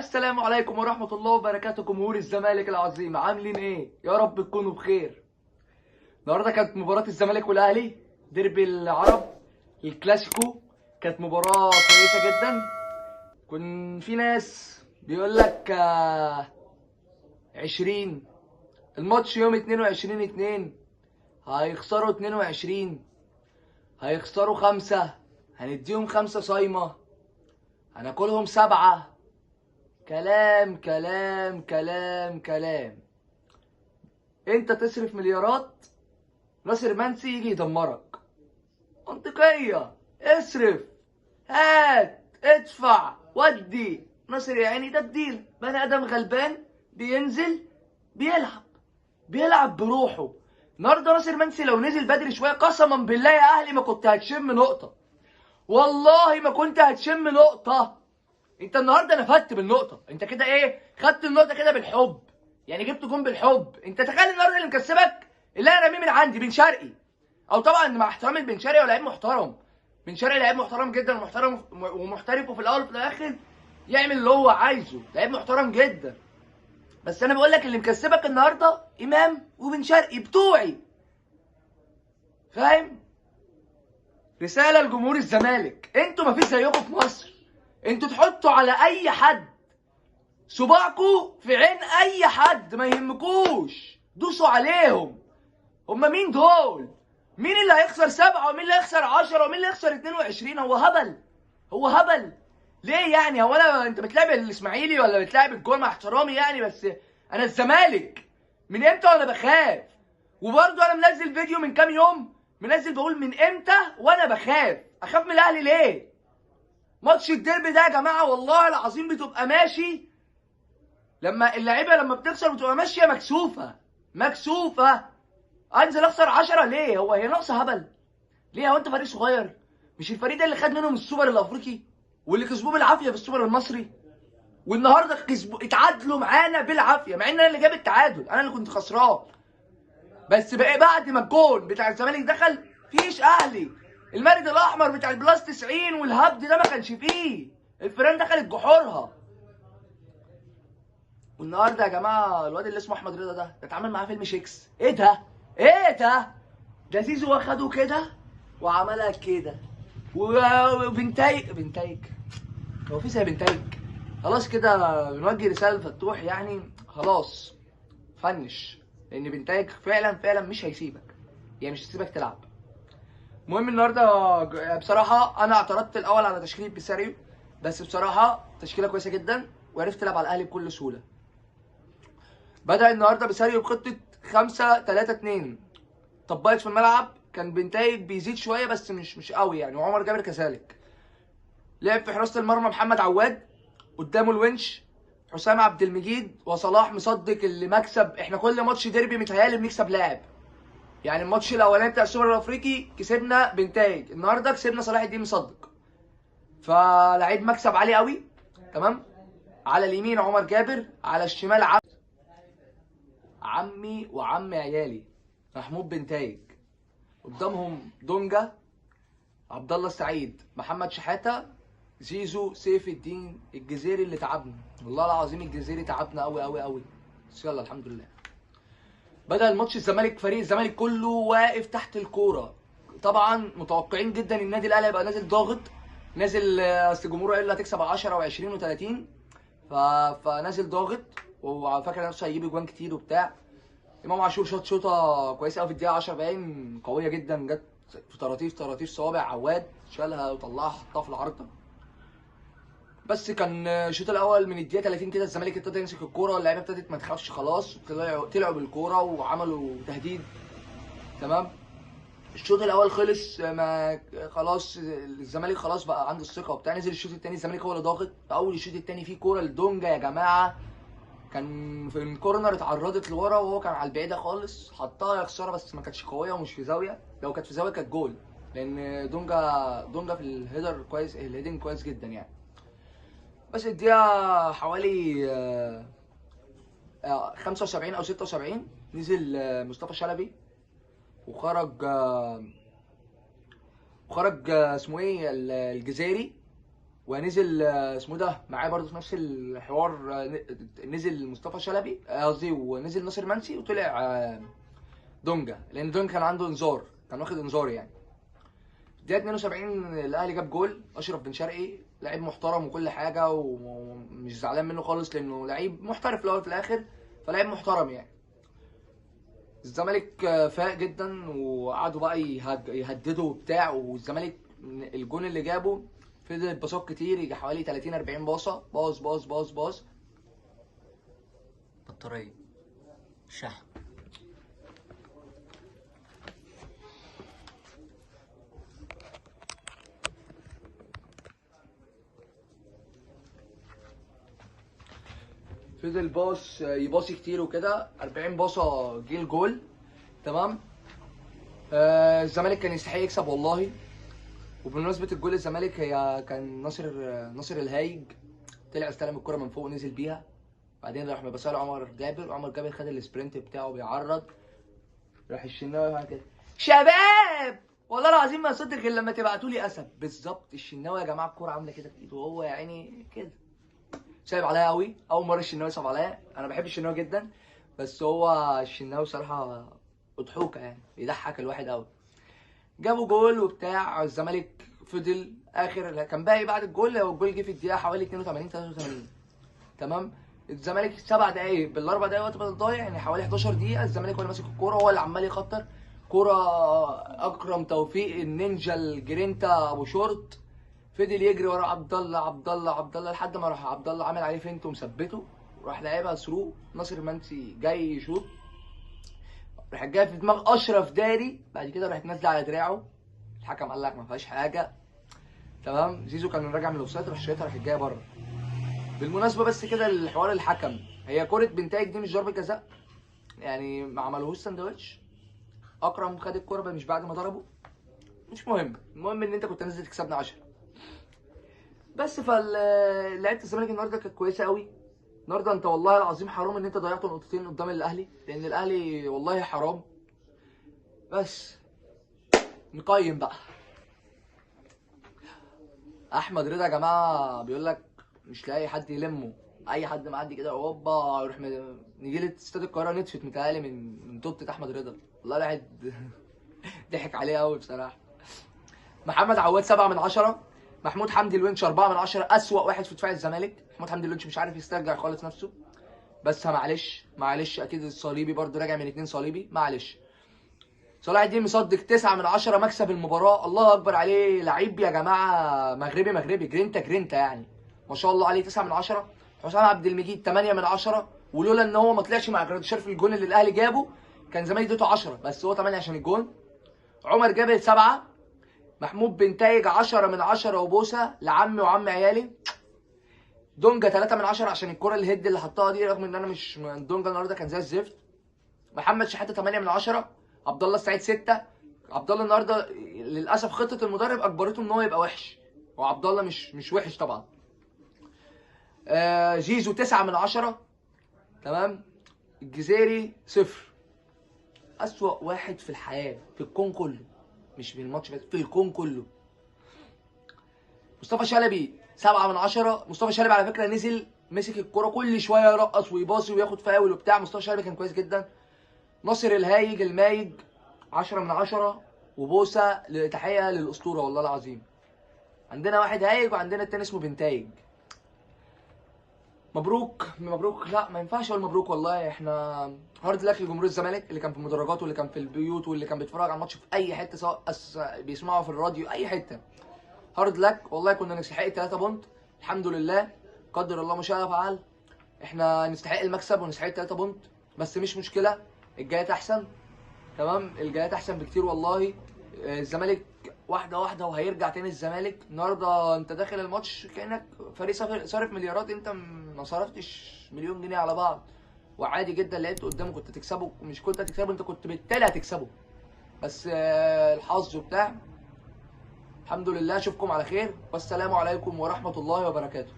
السلام عليكم ورحمة الله وبركاته. جمهور الزمالك العظيم عاملين ايه؟ يا رب تكونوا بخير. النهارده كانت مباراة الزمالك والاهلي، ديربي العرب، الكلاسيكو. كانت مباراة كويسة جدا. كان في ناس بيقول لك 20 الماتش يوم 22/2 هيخسروا 22، هيخسروا 5، هنديهم 5 صايمة، هناكلهم 7. كلام كلام كلام كلام. انت تصرف مليارات، ناصر منسي يجي يدمرك. منطقية. اصرف، هات، ادفع، ودي. ناصر يا عيني ده الديل، بني ادم غلبان بينزل بيلعب بروحه. النهارده ناصر منسي لو نزل بدري شويه قسما بالله يا اهلي ما كنت هتشم نقطه، والله ما كنت هتشم نقطه. انت النهارده نفدت بالنقطه، انت كده ايه، خدت النقطه كده بالحب، يعني جبت جون بالحب. انت تخيل النهارده اللي مكسبك اللي انا راميه من عندي بن شرقي، او طبعا مع احترامي لبن شرقي هو لعيب محترم. بن شرقي لعيب محترم جدا ومحترم ومحترف، وفي الاول وفي الاخر يعمل اللي هو عايزه، لعيب محترم جدا. بس انا بقول لك اللي مكسبك النهارده امام وبن شرقي بتوعي، فاهم؟ رساله لجمهور الزمالك، انتوا مفيش زيكم في مصر. انتوا تحطوا على اي حد صباعكوا في عين اي حد، ما يهمكوش، دوسوا عليهم. هما مين دول؟ مين اللي هيخسر 7 ومين اللي هيخسر 10 ومين اللي هيخسر 22؟ هو هبل، هو هبل. ليه يعني؟ هو انت بتلعب الاسماعيلي ولا بتلعب الجول؟ مع احترامي يعني، بس انا الزمالك من امتى وانا بخاف؟ وبرضه انا منزل فيديو من كام يوم، منزل بقول من امتى وانا اخاف من الاهلي ليه؟ ماتش الديربي ده يا جماعه والله العظيم بتبقى ماشي، لما اللعيبه لما بتخسر بتبقى ماشيه مكسوفه. انزل اخسر 10 ليه؟ هي ناقصه هبل؟ ليه؟ هو انت فريق صغير؟ مش الفريق ده اللي خد منهم السوبر الافريقي واللي كسبوه بالعافيه في السوبر المصري، والنهارده كسبوا اتعادلوا معانا بالعافيه، مع ان انا اللي جاب التعادل، انا اللي كنت خسران. بس بقى بعد ما الجول بتاع الزمالك دخل فيش اهلي. المارد الاحمر بتاع البلاس 90 والهبد ده ما كانش فيه، الفيران دخلت جحورها. والنهارده يا جماعه الواد اللي اسمه احمد رضا ده اتعمل معاه فيلم شيكس. ايه ده؟ ايه ده؟ ده زيزو واخده كده وعملها كده بنتايج هو في زي بنتايج؟ خلاص كده بنوجه رساله لفتوح، يعني خلاص فنش، لان بنتايج فعلا مش هيسيبك، يعني مش هيسيبك تلعب. المهم النهارده بصراحه انا اعترضت الاول على تشكيله بيساريو، بس بصراحه تشكيله كويسه جدا وعرفت تلعب على الاهلي بكل سهوله. بدأ النهارده بيساريو بخطه 5-3-2، طبقت في الملعب، كان بنتايج بيزيد شويه بس مش قوي يعني، وعمر جابر كذلك. لعب في حراسه المرمى محمد عواد، قدامه الونش، حسام عبد المجيد وصلاح مصدق اللي مكسب. احنا كل ماتش ديربي متهيألي بنكسب لاعب، يعني الماتش الاولاني بتاع السوبر الافريقي كسبنا بنتايج، النهارده كسبنا صلاح الدين مصدق، فلعيب مكسب عالي قوي. تمام. على اليمين عمر جابر، على الشمال عمي وعم عيالي محمود بنتايج، قدامهم دونجا، عبد الله السعيد، محمد شحاته، زيزو، سيف الدين الجزيري اللي تعبنا، والله العظيم الجزيري تعبنا قوي قوي قوي، بس يلا الحمد لله. بدأ الماتش الزمالك، فريق الزمالك كله واقف تحت الكوره، طبعا متوقعين جدا النادي الاهلي هيبقى نازل ضاغط، نازل اصل جمهوره قال هتكسب 10 و20 و30، فنازل ضاغط وفاكر نفسه هيجيب اجوان كتير وبتاع. امام عاشور شوطه كويسه قوي في الدقيقه 10 باين، قويه جدا، جت في طراطيف صوابع عواد، شالها وطلعها حطها في العارضه. بس كان الشوط الاول من الدقيقه 30 كده الزمالك ابتدى يمسك الكوره واللعيبه ابتدت ما تخافش خلاص، طلعوا بالكوره وعملوا تهديد. تمام. الشوط الاول خلص، ما خلاص الزمالك خلاص بقى عنده الثقه وبتاع، نزل الشوط الثاني الزمالك هو اللي ضاغط. اول الشوط الثاني فيه كوره لدونجا يا جماعه، كان في الكورنر اتعرضت لورا وهو كان على البعيده خالص، حطها يا خساره، بس ما كانتش قويه ومش في زاويه، لو كانت في زاويه كانت جول، لان دونجا في الهيدر كويس، الهيدنج كويس جدا يعني. بس الدقيقه حوالي 75 او 76 نزل مصطفى شلبي وخرج اسمه ايه الجزيري، ونزل اسمه ده معاه برضه في نفس الحوار، نزل مصطفى شلبي قصدي، ونزل ناصر منسي، وطلع دونجا، لان دونجا كان عنده انذار، كان واخد انذار يعني. دقيقة 72 الاهلي جاب جول. اشرف بن شرقي لعيب محترم وكل حاجه، ومش زعلان منه خالص لانه لعيب محترف في الاول وفي الاخر، فلعيب محترم يعني. الزمالك فاق جدا، وقعدوا بقى يهددوا وبتاع، والزمالك الجون اللي جابه فضل باصات كتير، يجي حوالي 30 40 باصه، باص باص باص باص. بطارية شحن. فضل باص يباصي كتير وكده، 40 باصه جه الجول. تمام. الزمالك كان يستحق يكسب والله. وبمناسبه الجول الزمالك، هي كان ناصر الهايج طلع استلم الكره من فوق ونزل بيها، بعدين راح مبصها لعمر جابر، وعمر جابر خد السبرنت بتاعه بيعرض، راح الشناوي كده شباب والله العظيم ما اصدق غير لما تبعتوا لي اسد. بالظبط الشناوي يا جماعه الكوره عامله كده في ايده، وهو يا عيني كده صعب عليا قوي. اول مره الشناوي صعب عليا، انا بحب الشناوي جدا، بس هو الشناوي بصراحه اضحوكه يعني، يضحك الواحد قوي. جابوا جول وبتاع، الزمالك فضل اخر كان باقي بعد الجول، هو الجول جه في الدقيقه حوالي 82 83. تمام. الزمالك 7 دقايق بالاربع دقايق وقت بدل ضايع، يعني حوالي 11 دقيقه الزمالك هو اللي ماسك الكوره، هو اللي عمال يخطر كوره. اكرم توفيق النينجا الجرينتا ابو شورت فضل يجري ورا عبد الله عبد الله عبد الله لحد ما راح عبد الله عامل عليه فينت ومثبته، وراح لعبها ثرو. ناصر منسي جاي يشوط، راح جاي في دماغ اشرف داري، بعد كده راح نازله على دراعه، الحكم قال لك ما فيهاش حاجه. تمام. زيزو كان راجع من الاوفسايد، راح شايطها، راح جايه بره. بالمناسبه بس كده الحوار الحكم، هي كره بنتايج دي مش ضربه جزاء يعني، ما عملوهوش ساندوتش. اكرم خد الكوره مش بعد ما ضربه، مش مهم، المهم ان انت كنت نازل تكسبنا 10 بس. فلعيبه الزمالك النهارده كانت كويسه قوي. النهارده انت والله العظيم حرام ان انت ضيعت نقطتين قدام الاهلي، لان الاهلي والله حرام. بس نقيم بقى. احمد رضا يا جماعه بيقول لك مش لاقي حد يلمه، اي حد معدي كده اوبا يروح نيجي لي استاد القاهره نتفت متهيألي من توبة احمد رضا، والله الواحد ضحك عليه قوي بصراحه. محمد عواد 7 من 10، محمود حمدي الونش 4 من 10، اسوأ واحد في دفاع الزمالك. محمود حمدي الونش مش عارف يسترجع خالص نفسه، بس معلش اكيد الصليبي برده راجع من 2 صليبي، معلش. صلاح الدين مصدق 9 من 10 مكسب المباراه، الله اكبر عليه، لعيب يا جماعه، مغربي جرينتا يعني، ما شاء الله عليه 9 من 10. حسام عبد المجيد 8 من 10، ولولا ان هو ما طلعش مع جراديشار في الجون اللي الاهلي جابه كان زمان اديته 10، بس هو 8 عشان الجون. عمر جابر 7. محمود بنتايج 10 من 10 وبوسه لعمي وعم عيالي. دونجا 3 من 10 عشان الكره الهيد اللي حطها دي، رغم ان انا مش دونجا النهارده كان زي الزفت. محمد شحاته 8 من 10. عبد الله السعيد 6. عبد الله النهارده للاسف خطه المدرب اجبرته ان هو يبقى وحش، وعبد الله مش وحش طبعا. زيزو 9 من 10. تمام. الجزيري 0. اسوأ واحد في الحياه في الكون كله، مش في الماتش بس، في الكون كله. مصطفى شلبي 7 من 10. مصطفى شلبي على فكره نزل مسك الكرة كل شويه يرقص ويباصي وياخد فاول وبتاع، مصطفى شلبي كان كويس جدا. ناصر الهايج المايج 10 من 10 وبوسه، تحيه للاسطوره والله العظيم. عندنا واحد هايج وعندنا التاني اسمه بنتايج. مبروك لا ما ينفعش اقول مبروك والله، احنا هارد لك لجمهور الزمالك اللي كان في المدرجات واللي كان في البيوت واللي كان بيتفرج على الماتش في اي حته، سواء بيسمعوا في الراديو اي حته. هارد لك والله، كنا نستحق 3 بونت، الحمد لله، قدر الله ما شاء فعل. احنا نستحق المكسب ونستحق 3 بونت، بس مش مشكله، الجايات احسن. تمام. الجايات احسن بكتير والله. الزمالك واحده واحده وهيرجع تاني. الزمالك النهارده انت داخل الماتش كانك فريق صارف مليارات، انت ما صرفتش مليون جنيه على بعض، وعادي جدا لعبت قدامه كنت تكسبه، مش كنت هتكسبه، انت كنت بالتالي هتكسبه، بس الحظ وبتاع. الحمد لله، اشوفكم على خير، والسلام عليكم ورحمه الله وبركاته.